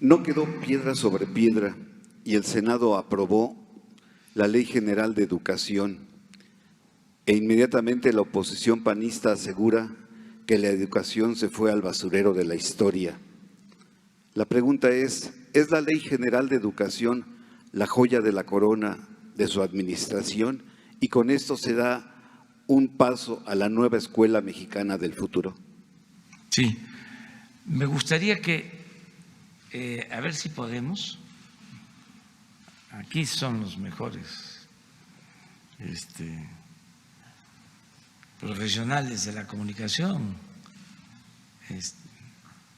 No quedó piedra sobre piedra y el Senado aprobó la Ley General de Educación e inmediatamente la oposición panista asegura que la educación se fue al basurero de la historia. La pregunta ¿es la Ley General de Educación la joya de la corona de su administración y con esto se da un paso a la nueva escuela mexicana del futuro? Sí, me gustaría que, a ver si podemos, aquí son los mejores profesionales de la comunicación,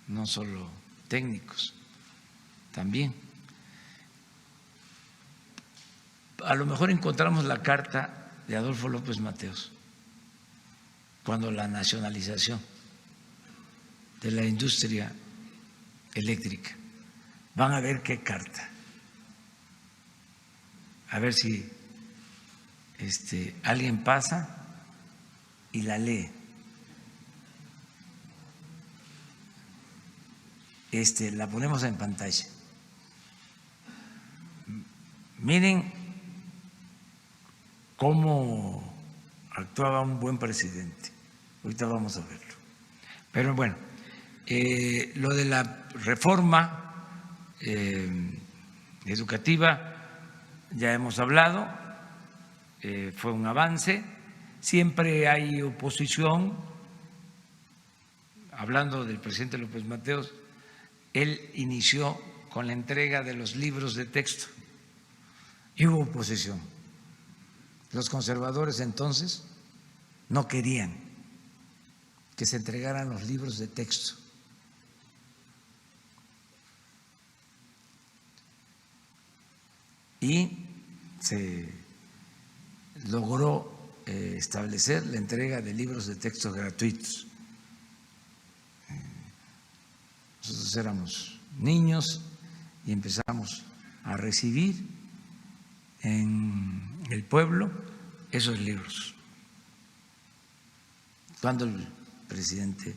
no solo técnicos, también. A lo mejor encontramos la carta de Adolfo López Mateos, cuando la nacionalización de la industria eléctrica. Van a ver qué carta. A ver si alguien pasa y la lee. La ponemos en pantalla. Miren cómo actuaba un buen presidente. Ahorita vamos a verlo. Pero bueno, lo de la reforma educativa ya hemos hablado, fue un avance. Siempre hay oposición. Hablando del presidente López Mateos, él inició con la entrega de los libros de texto y hubo oposición. Los conservadores entonces no querían que se entregaran los libros de texto. Y se logró establecer la entrega de libros de texto gratuitos. Nosotros éramos niños y empezamos a recibir en el pueblo esos libros. Cuando el presidente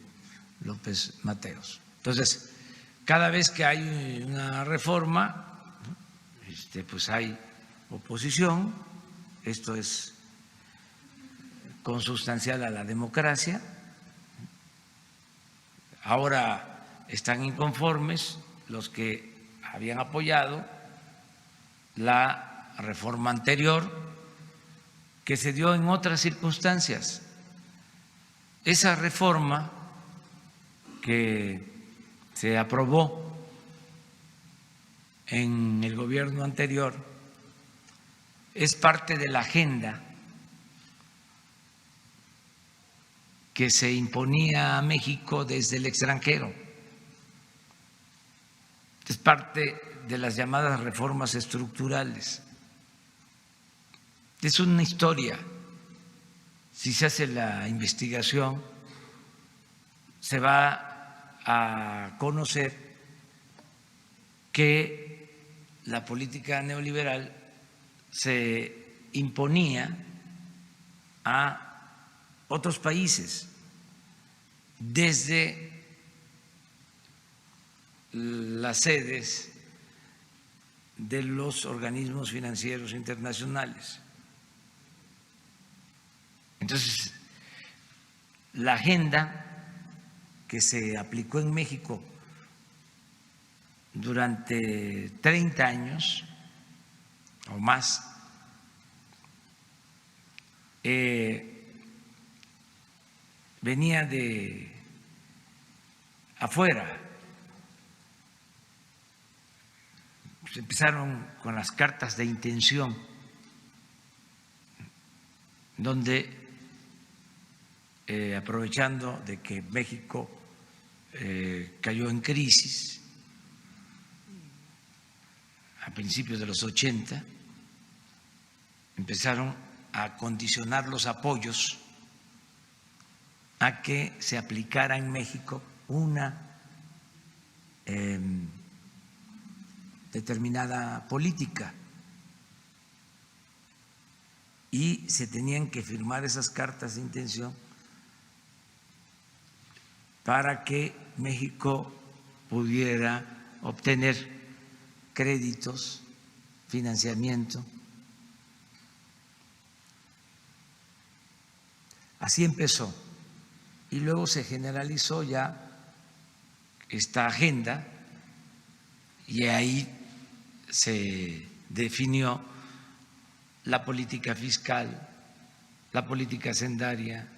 López Mateos. Entonces, cada vez que hay una reforma, pues hay oposición. Esto es consustancial a la democracia. Ahora están inconformes los que habían apoyado la reforma anterior, que se dio en otras circunstancias. Esa reforma que se aprobó en el gobierno anterior es parte de la agenda que se imponía a México desde el extranjero. Es parte de las llamadas reformas estructurales. Es una historia. Si se hace la investigación, se va a conocer que la política neoliberal se imponía a otros países desde las sedes de los organismos financieros internacionales. Entonces, la agenda que se aplicó en México durante 30 años o más venía de afuera. Pues empezaron con las cartas de intención, donde aprovechando de que México cayó en crisis a principios de los 80, empezaron a condicionar los apoyos a que se aplicara en México una determinada política y se tenían que firmar esas cartas de intención para que México pudiera obtener créditos, financiamiento. Así empezó y luego se generalizó ya esta agenda y ahí se definió la política fiscal, la política hacendaria,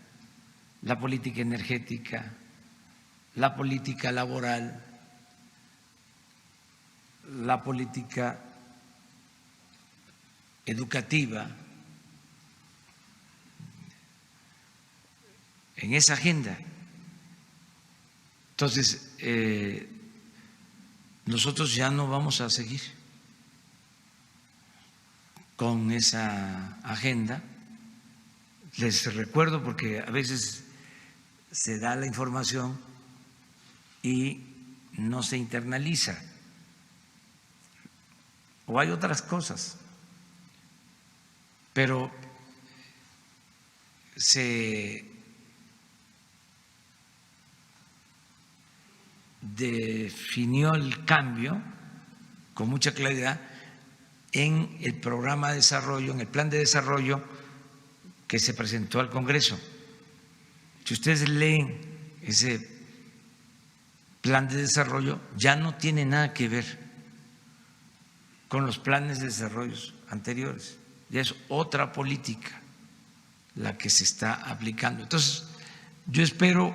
la política energética, la política laboral, la política educativa. En esa agenda. Entonces, nosotros ya no vamos a seguir con esa agenda. Les recuerdo porque a veces se da la información y no se internaliza. O hay otras cosas, pero se definió el cambio con mucha claridad en el programa de desarrollo, en el plan de desarrollo que se presentó al Congreso. Si ustedes leen ese plan de desarrollo, ya no tiene nada que ver con los planes de desarrollo anteriores, ya es otra política la que se está aplicando. Entonces, yo espero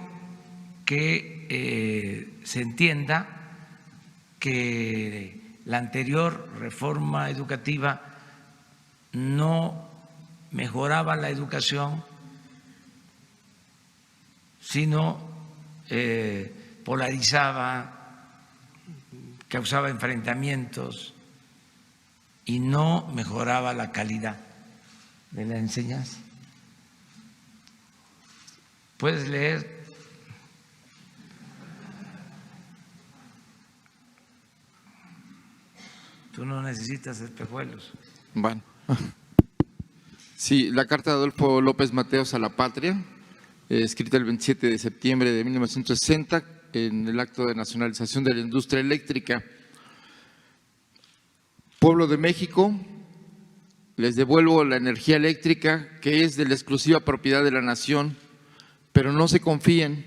que se entienda que la anterior reforma educativa no mejoraba la educación, sino polarizaba, causaba enfrentamientos y no mejoraba la calidad de la enseñanza. Puedes leer. Tú no necesitas espejuelos. Bueno. Sí, la carta de Adolfo López Mateos a la patria, escrita el 27 de septiembre de 1960 en el acto de nacionalización de la industria eléctrica. Pueblo de México, les devuelvo la energía eléctrica que es de la exclusiva propiedad de la nación, pero no se confíen,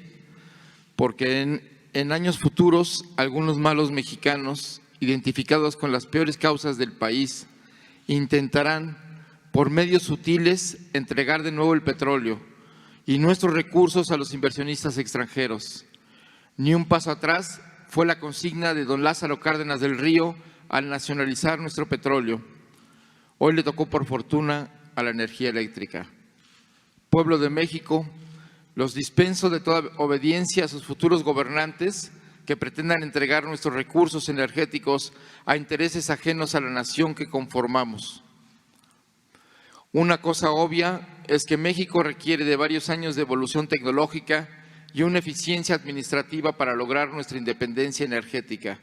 porque en años futuros algunos malos mexicanos identificados con las peores causas del país intentarán por medios sutiles entregar de nuevo el petróleo y nuestros recursos a los inversionistas extranjeros. Ni un paso atrás fue la consigna de don Lázaro Cárdenas del Río al nacionalizar nuestro petróleo. Hoy le tocó por fortuna a la energía eléctrica. Pueblo de México, los dispenso de toda obediencia a sus futuros gobernantes que pretendan entregar nuestros recursos energéticos a intereses ajenos a la nación que conformamos. Una cosa obvia es que México requiere de varios años de evolución tecnológica y una eficiencia administrativa para lograr nuestra independencia energética.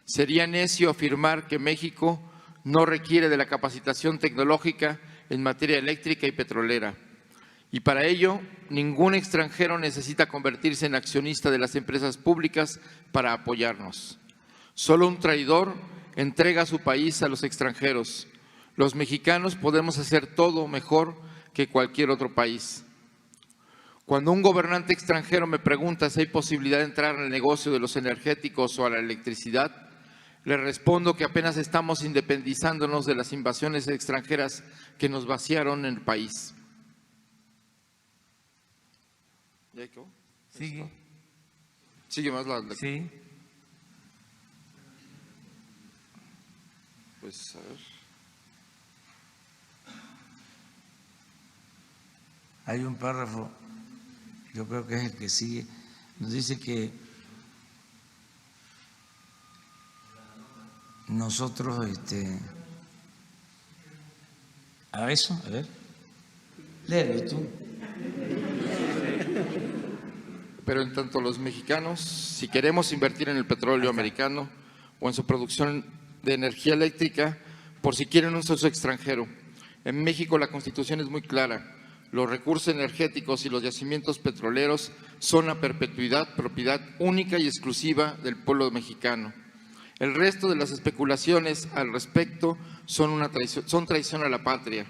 Sería necio afirmar que México no requiere de la capacitación tecnológica en materia eléctrica y petrolera. Y para ello, ningún extranjero necesita convertirse en accionista de las empresas públicas para apoyarnos. Solo un traidor entrega su país a los extranjeros. Los mexicanos podemos hacer todo mejor que cualquier otro país. Cuando un gobernante extranjero me pregunta si hay posibilidad de entrar en el negocio de los energéticos o a la electricidad, le respondo que apenas estamos independizándonos de las invasiones extranjeras que nos vaciaron en el país. Sigue. Sigue más la… Sí. Pues a ver. Hay un párrafo, yo creo que es el que sigue, nos dice que nosotros, a ver, léelo tú. Pero en tanto los mexicanos, si queremos invertir en el petróleo americano o en su producción de energía eléctrica, por si quieren un socio extranjero. En México la Constitución es muy clara. Los recursos energéticos y los yacimientos petroleros son a perpetuidad, propiedad única y exclusiva del pueblo mexicano. El resto de las especulaciones al respecto son traición a la patria.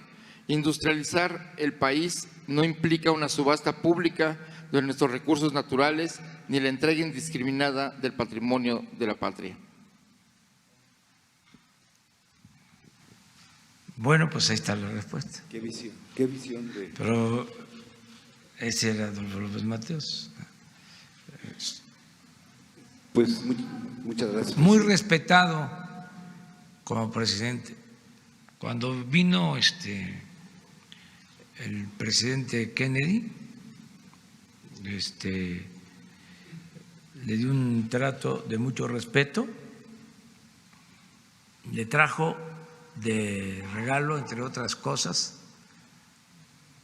Industrializar el país no implica una subasta pública de nuestros recursos naturales ni la entrega indiscriminada del patrimonio de la patria. Bueno, pues ahí está la respuesta. ¿Qué visión de...? Pero ese era Adolfo López Mateos. Pues muchas gracias. Muy respetado como presidente. Cuando vino el presidente Kennedy, le dio un trato de mucho respeto, le trajo de regalo, entre otras cosas,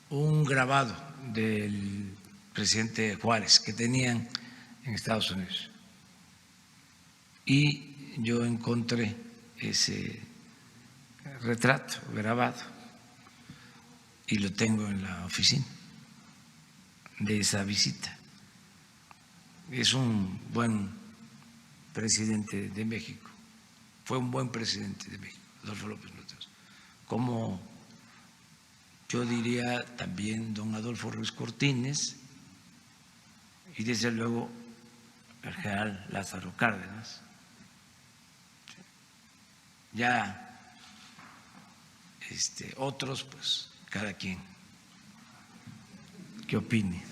un grabado del presidente Juárez que tenían en Estados Unidos. Y yo encontré ese retrato grabado y lo tengo en la oficina de esa visita. Es un buen presidente de México, fue un buen presidente de México, Adolfo López Mateos. Como yo diría también don Adolfo Ruiz Cortines y desde luego el general Lázaro Cárdenas. Ya otros, pues cada quien que opine.